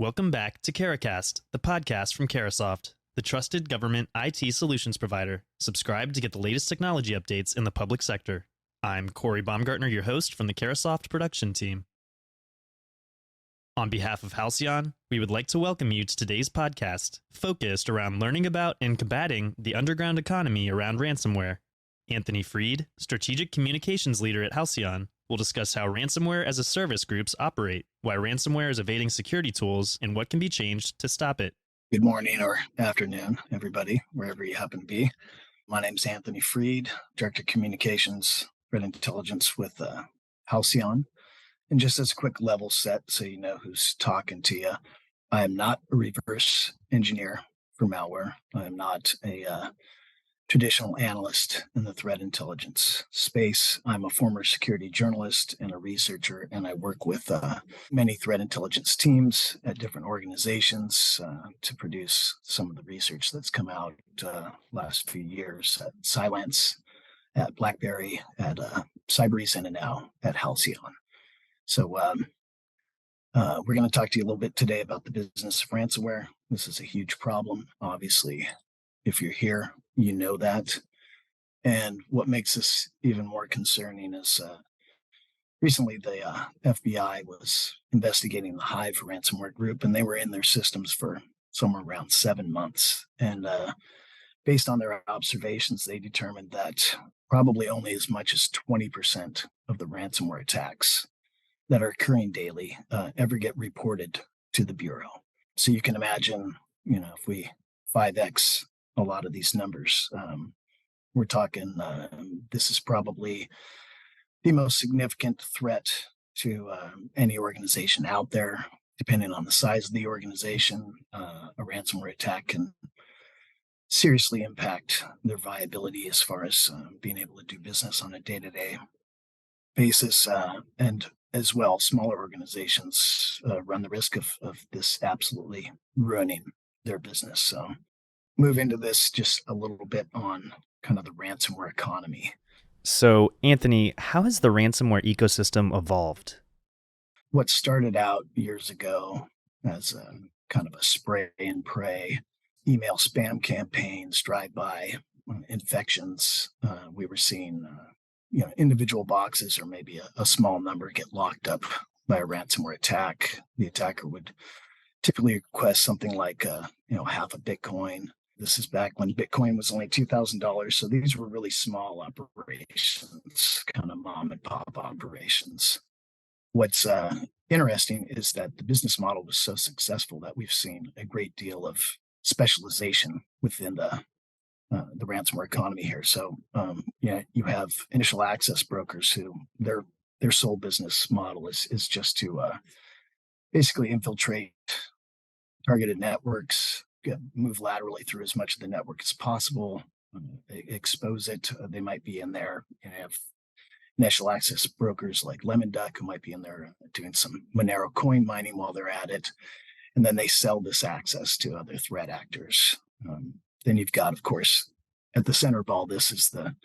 Welcome back to CARAHCAST, the podcast from Carasoft, the trusted government IT solutions provider. Subscribe to get the latest technology updates in the public sector. I'm Corey Baumgartner, your host from the Carasoft production team. On behalf of Halcyon, we would like to welcome you to today's podcast, focused around learning about and combating the underground economy around ransomware. Anthony Freed, Strategic Communications Leader at Halcyon, will discuss how Ransomware-as-a-Service groups operate, why ransomware is evading security tools, and what can be changed to stop it. Good morning or afternoon, everybody, wherever you happen to be. My name is Anthony Freed, Director of Communications, Threat Intelligence with Halcyon. And just as a quick level set, so you know who's talking to you, I am not a reverse engineer for malware. I am not a traditional analyst in the threat intelligence space. I'm a former security journalist and a researcher, and I work with many threat intelligence teams at different organizations to produce some of the research that's come out last few years at Cylance, at BlackBerry, at Cybereason, and now at Halcyon. So we're going to talk to you a little bit today about the business of ransomware. This is a huge problem. Obviously, if you're here, you know that. And what makes this even more concerning is recently the FBI was investigating the Hive ransomware group, and they were in their systems for somewhere around 7 months. And based on their observations, they determined that probably only as much as 20% of the ransomware attacks that are occurring daily ever get reported to the Bureau. So you can imagine, if we 5x a lot of these numbers, we're talking, this is probably the most significant threat to any organization out there. Depending on the size of the organization, a ransomware attack can seriously impact their viability as far as being able to do business on a day-to-day basis. And as well, smaller organizations run the risk of this absolutely ruining their business. So move into this just a little bit on kind of the ransomware economy. So, Anthony, how has the ransomware ecosystem evolved? What started out years ago as a kind of a spray and pray email spam campaigns, drive-by infections, we were seeing individual boxes or maybe a small number get locked up by a ransomware attack. The attacker would typically request something like half a Bitcoin. This is back when Bitcoin was only $2,000. So these were really small operations, kind of mom and pop operations. What's interesting is that the business model was so successful that we've seen a great deal of specialization within the ransomware economy here. So, you have initial access brokers who their sole business model is just to basically infiltrate targeted networks, move laterally through as much of the network as possible, expose it. They might be in there. You have initial access brokers like Lemon Duck who might be in there doing some Monero coin mining while they're at it. And then they sell this access to other threat actors. Then you've got, of course, at the center of all this is the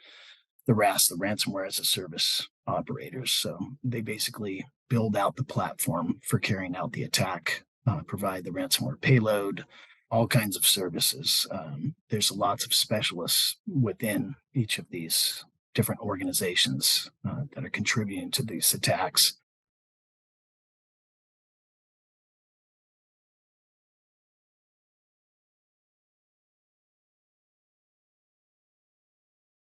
RAS, the Ransomware-as-a-Service operators. So they basically build out the platform for carrying out the attack, provide the ransomware payload, all kinds of services. There's lots of specialists within each of these different organizations that are contributing to these attacks.